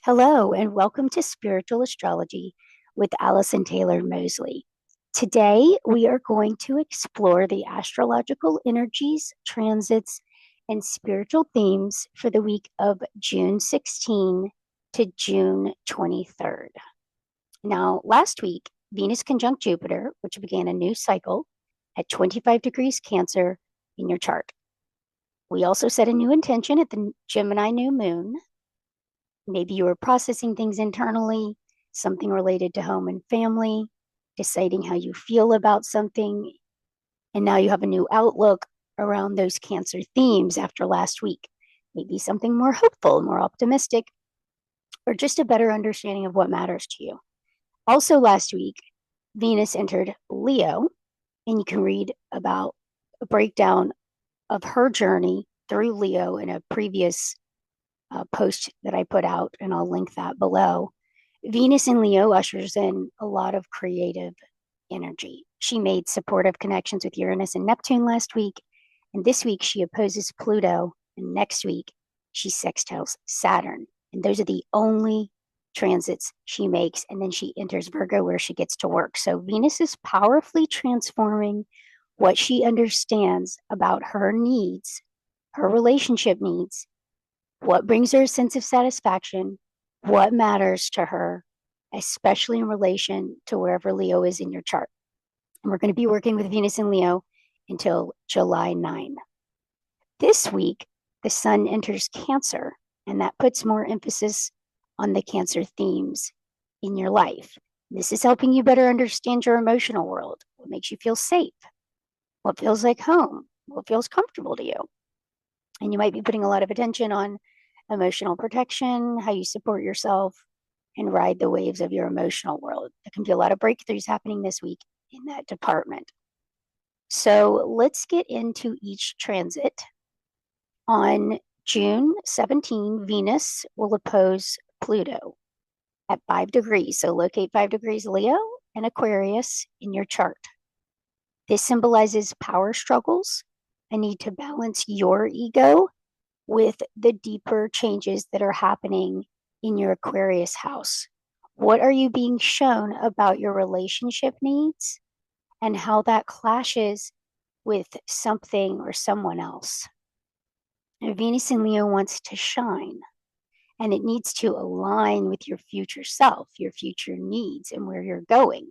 Hello, and welcome to Spiritual Astrology with Allison Taylor-Moseley. Today, we are going to explore the astrological energies, transits, and spiritual themes for the week of June 16 to June 23rd. Now, last week, Venus conjunct Jupiter, which began a new cycle at 25 degrees Cancer in your chart. We also set a new intention at the Gemini new moon. Maybe you were processing things internally, something related to home and family, deciding how you feel about something, and now you have a new outlook around those Cancer themes after last week. Maybe something more hopeful, more optimistic, or just a better understanding of what matters to you. Also, last week, Venus entered Leo, and you can read about a breakdown of her journey through Leo in a previous post that I put out, and I'll link that below. Venus in Leo ushers in a lot of creative energy. She made supportive connections with Uranus and Neptune last week, and this week she opposes Pluto, and next week she sextiles Saturn. And those are the only transits she makes, and then she enters Virgo where she gets to work. So Venus is powerfully transforming what she understands about her needs, her relationship needs, what brings her a sense of satisfaction, what matters to her, especially in relation to wherever Leo is in your chart. And we're going to be working with Venus in Leo until July 9. This week, the sun enters Cancer, and that puts more emphasis on the Cancer themes in your life. This is helping you better understand your emotional world, what makes you feel safe, what feels like home, what feels comfortable to you. And you might be putting a lot of attention on emotional protection, how you support yourself, and ride the waves of your emotional world. There can be a lot of breakthroughs happening this week in that department. So let's get into each transit. On June 17, Venus will oppose Pluto at 5 degrees. So locate 5 degrees Leo and Aquarius in your chart. This symbolizes power struggles, a need to balance your ego with the deeper changes that are happening in your Aquarius house. What are you being shown about your relationship needs and how that clashes with something or someone else? And Venus in Leo wants to shine, and it needs to align with your future self, your future needs, and where you're going.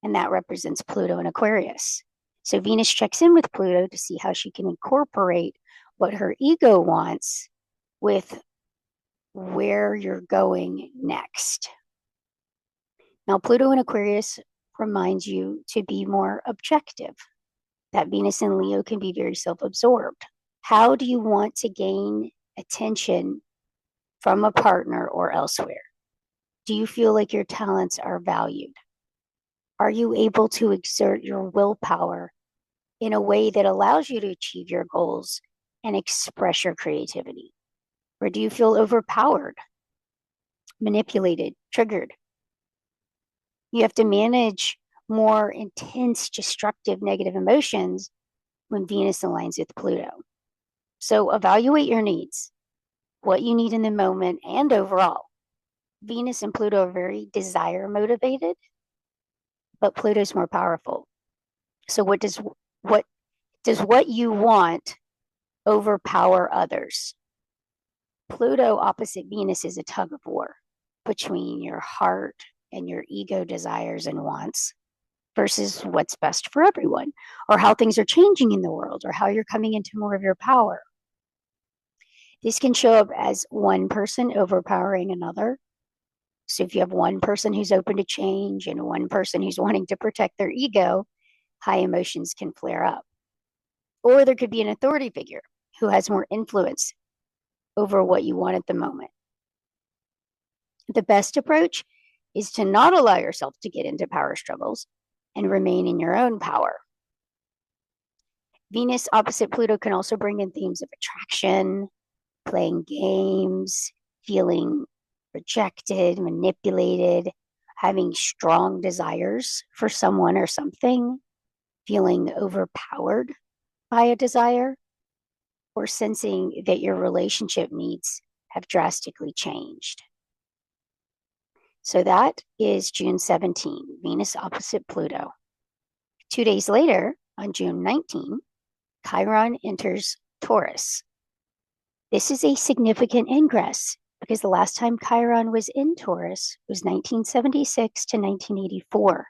And that represents Pluto and Aquarius. So Venus checks in with Pluto to see how she can incorporate what her ego wants with where you're going next. Now, Pluto in Aquarius reminds you to be more objective. That Venus in Leo can be very self-absorbed. How do you want to gain attention from a partner or elsewhere? Do you feel like your talents are valued? Are you able to exert your willpower in a way that allows you to achieve your goals and express your creativity? Or do you feel overpowered, manipulated, triggered? You have to manage more intense, destructive, negative emotions when Venus aligns with Pluto. So evaluate your needs, what you need in the moment and overall. Venus and Pluto are very desire motivated, but Pluto's more powerful. So what does what you want overpower others? Pluto opposite Venus is a tug of war between your heart and your ego desires and wants versus what's best for everyone, or how things are changing in the world, or how you're coming into more of your power. This can show up as one person overpowering another. So if you have one person who's open to change and one person who's wanting to protect their ego, high emotions can flare up. Or there could be an authority figure who has more influence over what you want at the moment. The best approach is to not allow yourself to get into power struggles and remain in your own power. Venus opposite Pluto can also bring in themes of attraction, playing games, feeling rejected, manipulated, having strong desires for someone or something, feeling overpowered by a desire, or sensing that your relationship needs have drastically changed. So that is June 17, Venus opposite Pluto. 2 days later, on June 19, Chiron enters Taurus. This is a significant ingress because the last time Chiron was in Taurus was 1976 to 1984.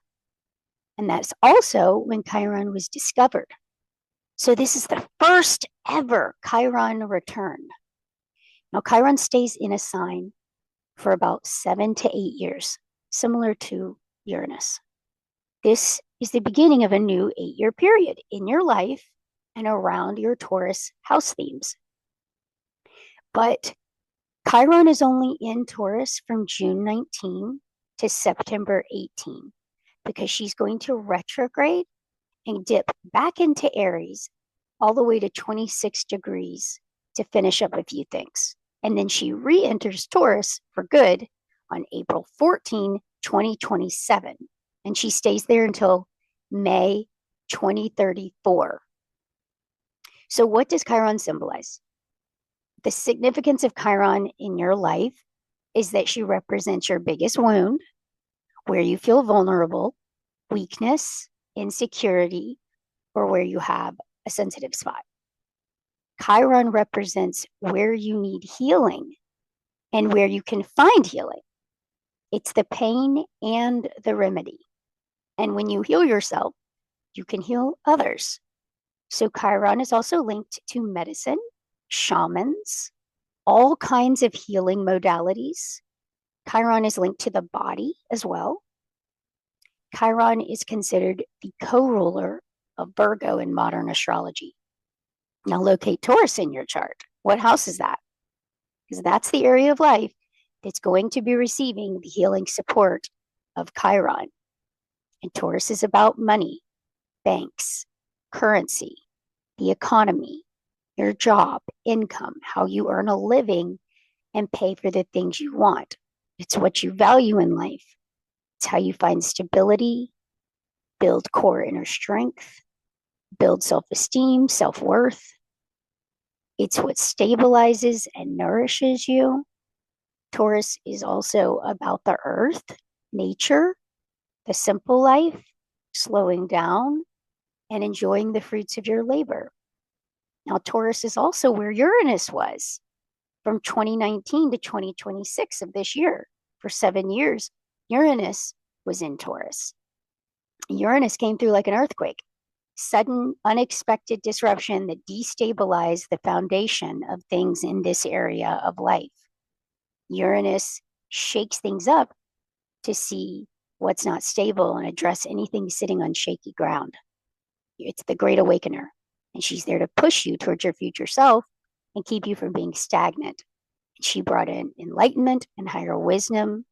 And that's also when Chiron was discovered. So this is the first ever Chiron return. Now, Chiron stays in a sign for about 7 to 8 years, similar to Uranus. This is the beginning of a new 8-year period in your life and around your Taurus house themes. But Chiron is only in Taurus from June 19 to September 18 because she's going to retrograde and dip back into Aries all the way to 26 degrees to finish up a few things. And then she re-enters Taurus for good on April 14, 2027. And she stays there until May 2034. So what does Chiron symbolize? The significance of Chiron in your life is that she represents your biggest wound, where you feel vulnerable, weakness, insecurity, or where you have a sensitive spot. Chiron represents where you need healing and where you can find healing. It's the pain and the remedy. And when you heal yourself, you can heal others. So Chiron is also linked to medicine, shamans, all kinds of healing modalities. Chiron is linked to the body as well. Chiron is considered the co-ruler of Virgo in modern astrology. Now locate Taurus in your chart. What house is that? Because that's the area of life that's going to be receiving the healing support of Chiron. And Taurus is about money, banks, currency, the economy, your job, income, how you earn a living and pay for the things you want. It's what you value in life. It's how you find stability, build core inner strength, build self-esteem, self-worth. It's what stabilizes and nourishes you. Taurus is also about the earth, nature, the simple life, slowing down, and enjoying the fruits of your labor. Now, Taurus is also where Uranus was from 2019 to 2026 of this year. For 7 years, Uranus was in Taurus. Uranus came through like an earthquake, sudden, unexpected disruption that destabilized the foundation of things in this area of life. Uranus shakes things up to see what's not stable and address anything sitting on shaky ground. It's the great awakener, and she's there to push you towards your future self and keep you from being stagnant. She brought in enlightenment and higher wisdom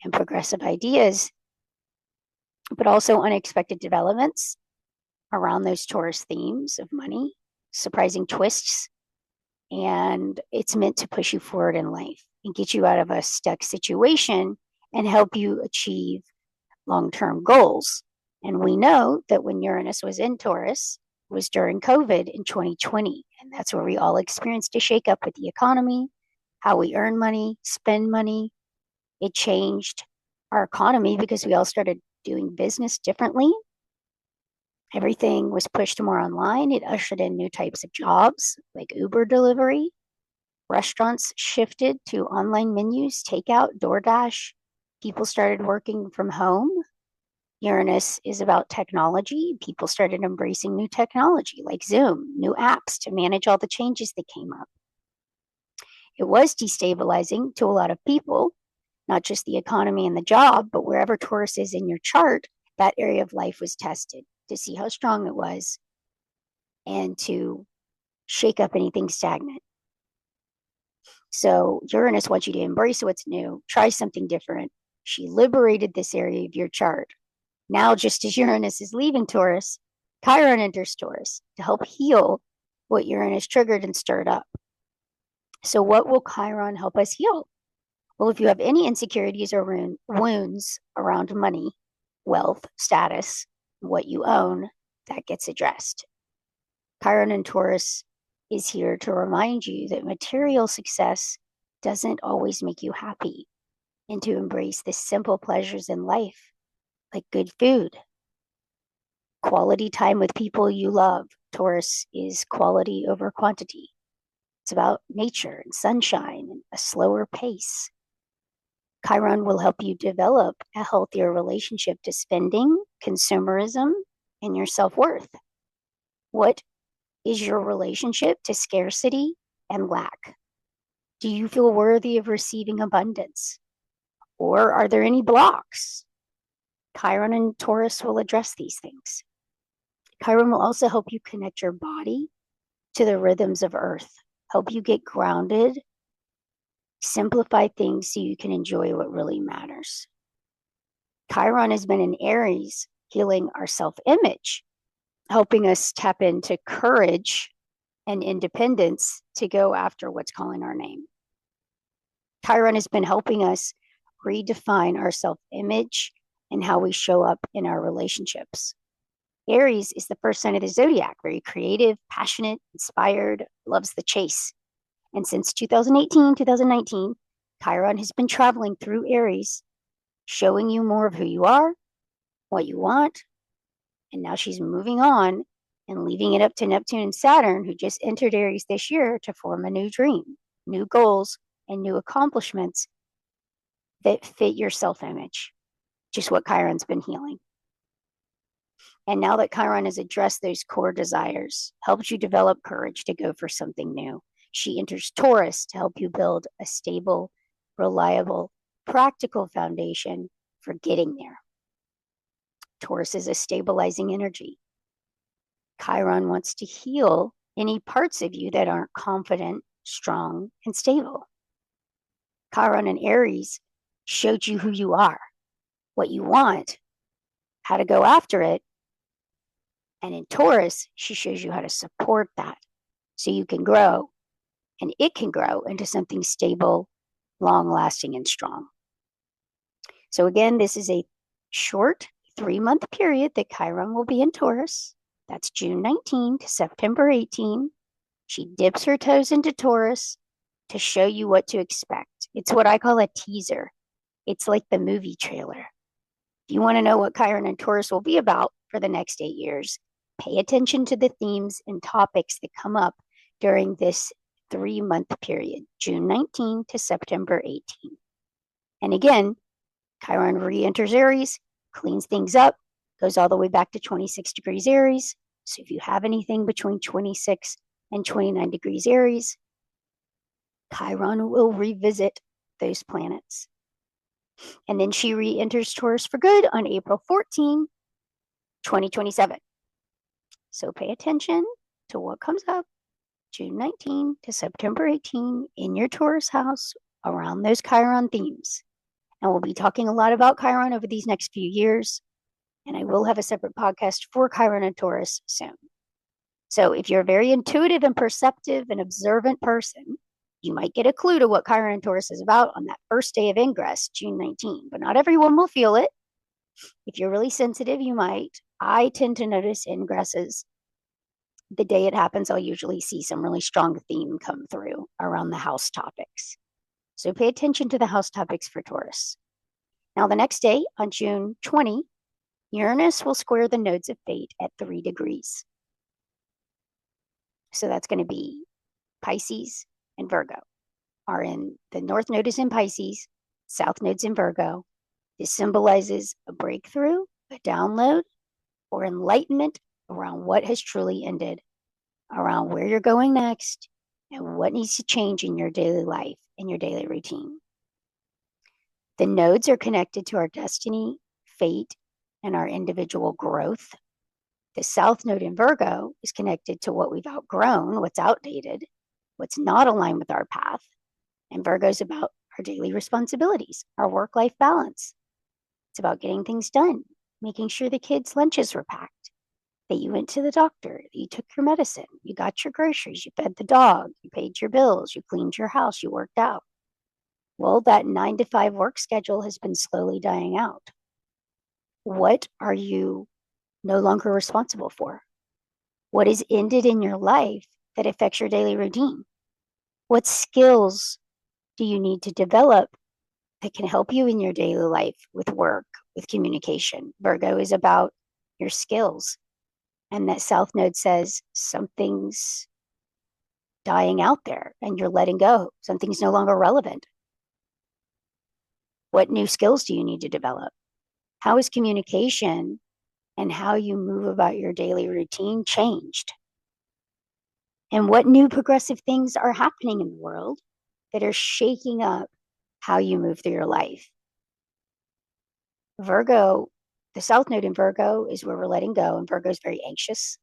and progressive ideas, but also unexpected developments around those Taurus themes of money, surprising twists, and it's meant to push you forward in life and get you out of a stuck situation and help you achieve long-term goals. And we know that when Uranus was in Taurus, it was during COVID in 2020, and that's where we all experienced a shakeup with the economy, how we earn money, spend money. It changed our economy because we all started doing business differently. Everything was pushed more online. It ushered in new types of jobs like Uber delivery. Restaurants shifted to online menus, takeout, DoorDash. People started working from home. Uranus is about technology. People started embracing new technology like Zoom, new apps to manage all the changes that came up. It was destabilizing to a lot of people, not just the economy and the job, but wherever Taurus is in your chart, that area of life was tested to see how strong it was and to shake up anything stagnant. So Uranus wants you to embrace what's new, try something different. She liberated this area of your chart. Now, just as Uranus is leaving Taurus, Chiron enters Taurus to help heal what Uranus triggered and stirred up. So what will Chiron help us heal? Well, if you have any insecurities or wounds around money, wealth, status, what you own, that gets addressed. Chiron in Taurus is here to remind you that material success doesn't always make you happy. and to embrace the simple pleasures in life, like good food, quality time with people you love. Taurus is quality over quantity. It's about nature and sunshine and a slower pace. Chiron will help you develop a healthier relationship to spending, consumerism, and your self worth. What is your relationship to scarcity and lack? Do you feel worthy of receiving abundance? Or are there any blocks? Chiron and Taurus will address these things. Chiron will also help you connect your body to the rhythms of Earth, help you get grounded, simplify things so you can enjoy what really matters. Chiron has been in Aries, healing our self image, helping us tap into courage and independence to go after what's calling our name. Chiron has been helping us redefine our self image and how we show up in our relationships. Aries is the first sign of the zodiac, very creative, passionate, inspired, loves the chase. And since 2018, 2019, Chiron has been traveling through Aries, showing you more of who you are, what you want. And now she's moving on and leaving it up to Neptune and Saturn, who just entered Aries this year, to form a new dream, new goals, and new accomplishments that fit your self image, just what Chiron's been healing. And now that Chiron has addressed those core desires, helps you develop courage to go for something new, she enters Taurus to help you build a stable, reliable, practical foundation for getting there. Taurus is a stabilizing energy. Chiron wants to heal any parts of you that aren't confident, strong, and stable. Chiron and Aries showed you who you are, what you want, how to go after it. And in Taurus, she shows you how to support that so you can grow and it can grow into something stable, long lasting, and strong. So, again, this is a short 3-month period that Chiron will be in Taurus. That's June 19 to September 18. She dips her toes into Taurus to show you what to expect. It's what I call a teaser. It's like the movie trailer. If you want to know what Chiron and Taurus will be about for the next 8 years, pay attention to the themes and topics that come up during this 3-month period, June 19 to September 18. And again, Chiron re-enters Aries, cleans things up, goes all the way back to 26 degrees Aries. So if you have anything between 26 and 29 degrees Aries, Chiron will revisit those planets. And then she re-enters Taurus for good on April 14, 2027. So pay attention to what comes up June 19 to September 18 in your Taurus house around those Chiron themes. And we'll be talking a lot about Chiron over these next few years. And I will have a separate podcast for Chiron and Taurus soon. So if you're a very intuitive and perceptive and observant person, you might get a clue to what Chiron and Taurus is about on that first day of ingress, June 19. But not everyone will feel it. If you're really sensitive, you might. I tend to notice ingresses. The day it happens, I'll usually see some really strong theme come through around the house topics. So pay attention to the house topics for Taurus. Now, the next day, on June 20, Uranus will square the nodes of fate at 3 degrees. So that's going to be Pisces and Virgo. The North Node is in Pisces, South Node's in Virgo. This symbolizes a breakthrough, a download, or enlightenment around what has truly ended, around where you're going next, and what needs to change in your daily life, in your daily routine. The nodes are connected to our destiny, fate, and our individual growth. The South Node in Virgo is connected to what we've outgrown, what's outdated, what's not aligned with our path. And Virgo is about our daily responsibilities, our work-life balance. It's about getting things done, making sure the kids' lunches were packed, that you went to the doctor, that you took your medicine, you got your groceries, you fed the dog, you paid your bills, you cleaned your house, you worked out. Well, that 9 to 5 work schedule has been slowly dying out. What are you no longer responsible for? What is ended in your life that affects your daily routine? What skills do you need to develop that can help you in your daily life with work, with communication. Virgo is about your skills. And that South Node says something's dying out there and you're letting go. Something's no longer relevant. What new skills do you need to develop? How is communication and how you move about your daily routine changed? And what new progressive things are happening in the world that are shaking up how you move through your life? Virgo, the South Node in Virgo is where we're letting go, and Virgo is very anxious.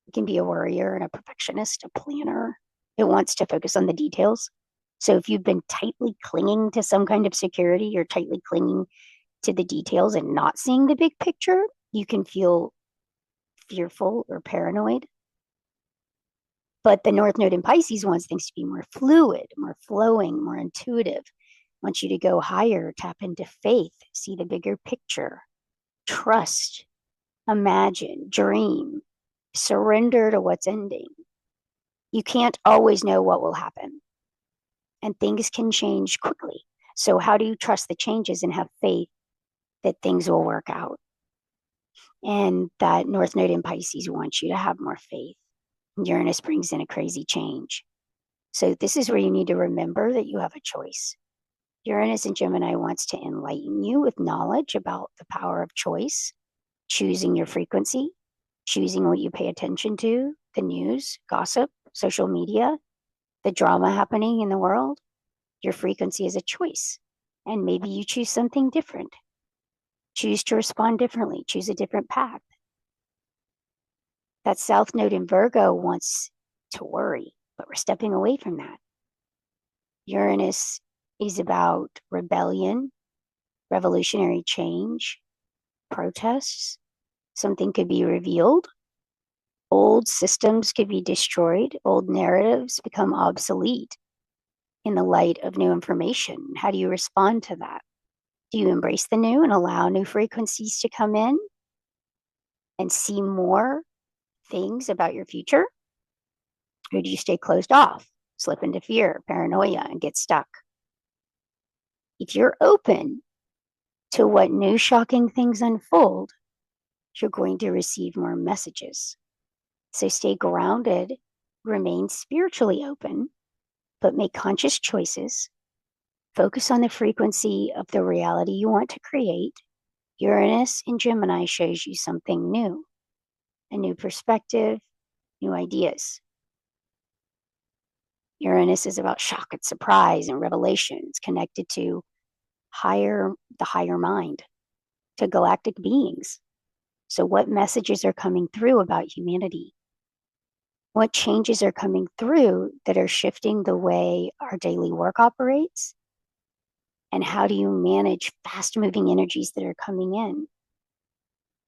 It can be a worrier and a perfectionist, a planner. It wants to focus on the details. So if you've been tightly clinging to some kind of security, you're tightly clinging to the details and not seeing the big picture, you can feel fearful or paranoid. But the North Node in Pisces wants things to be more fluid, more flowing, more intuitive. Wants you to go higher, tap into faith, see the bigger picture, trust, imagine, dream, surrender to what's ending. You can't always know what will happen, and things can change quickly. So how do you trust the changes and have faith that things will work out? And that North Node in Pisces wants you to have more faith. Uranus brings in a crazy change. So this is where you need to remember that you have a choice. Uranus in Gemini wants to enlighten you with knowledge about the power of choice, choosing your frequency, choosing what you pay attention to, the news, gossip, social media, the drama happening in the world. Your frequency is a choice. And maybe you choose something different. Choose to respond differently, choose a different path. That South Node in Virgo wants to worry, but we're stepping away from that. Uranus is about rebellion, revolutionary change, protests. Something could be revealed. Old systems could be destroyed. Old narratives become obsolete in the light of new information. How do you respond to that? Do you embrace the new and allow new frequencies to come in and see more things about your future? Or do you stay closed off, slip into fear, paranoia, and get stuck? If you're open to what new shocking things unfold, you're going to receive more messages. So stay grounded, remain spiritually open, but make conscious choices. Focus on the frequency of the reality you want to create. Uranus in Gemini shows you something new, a new perspective, new ideas. Uranus is about shock and surprise and revelation. It's connected to the higher mind, to galactic beings. So what messages are coming through about humanity? What changes are coming through that are shifting the way our daily work operates? And how do you manage fast moving energies that are coming in?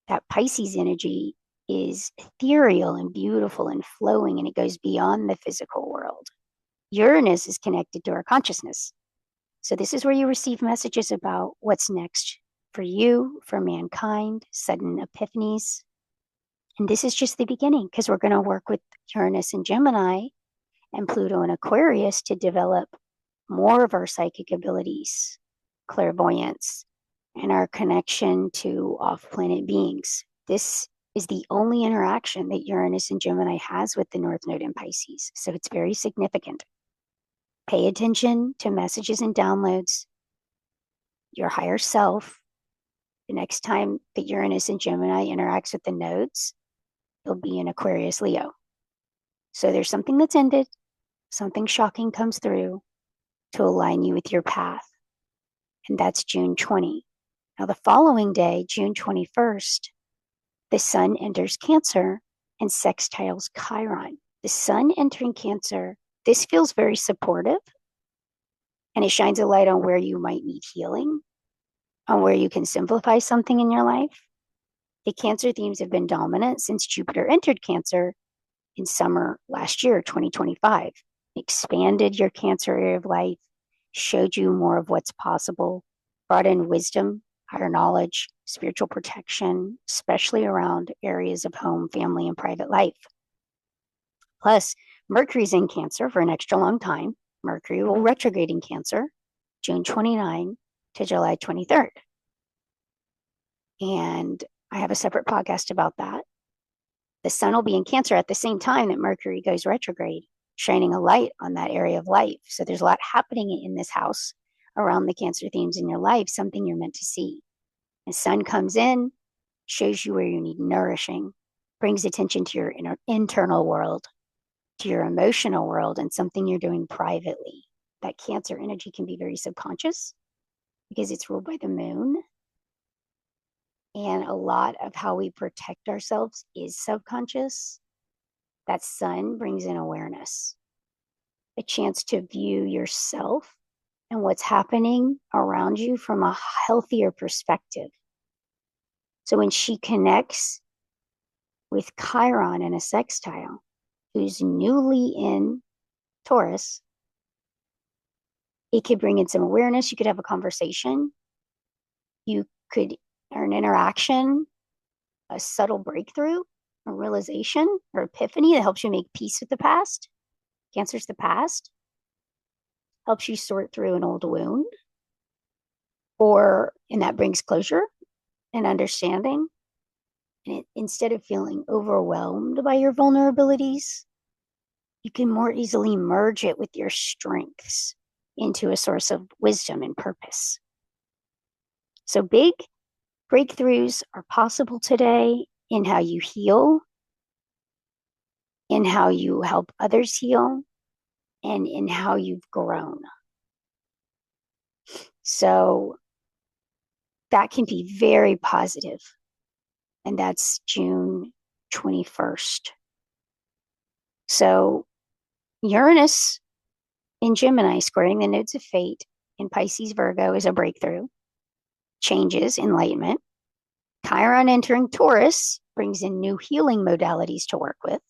That Pisces energy is ethereal and beautiful and flowing, and it goes beyond the physical world. Uranus is connected to our consciousness. So this is where you receive messages about what's next for you, for mankind, sudden epiphanies. And this is just the beginning, because we're going to work with Uranus and Gemini and Pluto and Aquarius to develop more of our psychic abilities, clairvoyance, and our connection to off-planet beings. This is the only interaction that Uranus and Gemini has with the North Node in Pisces. So it's very significant. Pay attention to messages and downloads, your higher self. The next time that Uranus and Gemini interacts with the nodes, it'll be in Aquarius Leo. So there's something that's ended, something shocking comes through to align you with your path. And that's June 20. Now, the following day, June 21st, the sun enters Cancer and sextiles Chiron. The sun entering Cancer, this feels very supportive, and it shines a light on where you might need healing, on where you can simplify something in your life. The Cancer themes have been dominant since Jupiter entered Cancer in summer last year, 2025. Expanded your Cancer area of life, showed you more of what's possible, brought in wisdom, higher knowledge, spiritual protection, especially around areas of home, family, and private life. Plus, Mercury's in Cancer for an extra long time. Mercury will retrograde in Cancer, June 29, to July 23rd. And I have a separate podcast about that. The sun will be in Cancer at the same time that Mercury goes retrograde, shining a light on that area of life. So there's a lot happening in this house around the Cancer themes in your life, something you're meant to see. The sun comes in, shows you where you need nourishing, brings attention to your internal world, to your emotional world, and something you're doing privately. That Cancer energy can be very subconscious because it's ruled by the moon. And a lot of how we protect ourselves is subconscious. That sun brings in awareness, a chance to view yourself and what's happening around you from a healthier perspective. So when she connects with Chiron in a sextile, who's newly in Taurus, it could bring in some awareness. You could have a conversation. You could an interaction, a subtle breakthrough, a realization or epiphany that helps you make peace with the past. Cancer's the past. Helps you sort through an old wound. And that brings closure and understanding. And instead of feeling overwhelmed by your vulnerabilities, you can more easily merge it with your strengths into a source of wisdom and purpose. So big breakthroughs are possible today in how you heal, in how you help others heal, and in how you've grown. So that can be very positive. And that's June 21st. So Uranus in Gemini squaring the nodes of fate in Pisces Virgo is a breakthrough, changes, enlightenment. Chiron entering Taurus brings in new healing modalities to work with,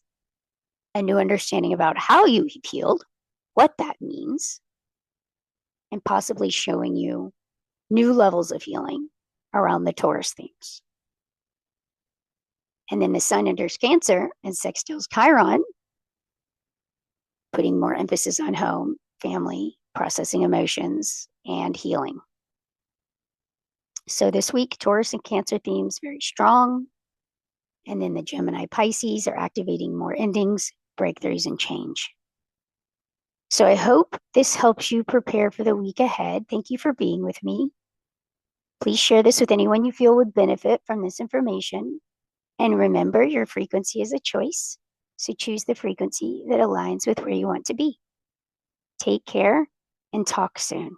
a new understanding about how you've healed, what that means, and possibly showing you new levels of healing around the Taurus themes. And then the sun enters Cancer and sextiles Chiron, putting more emphasis on home, family, processing emotions, and healing. So this week, Taurus and Cancer themes very strong. And then the Gemini Pisces are activating more endings, breakthroughs, and change. So I hope this helps you prepare for the week ahead. Thank you for being with me. Please share this with anyone you feel would benefit from this information. And remember, your frequency is a choice. So choose the frequency that aligns with where you want to be. Take care and talk soon.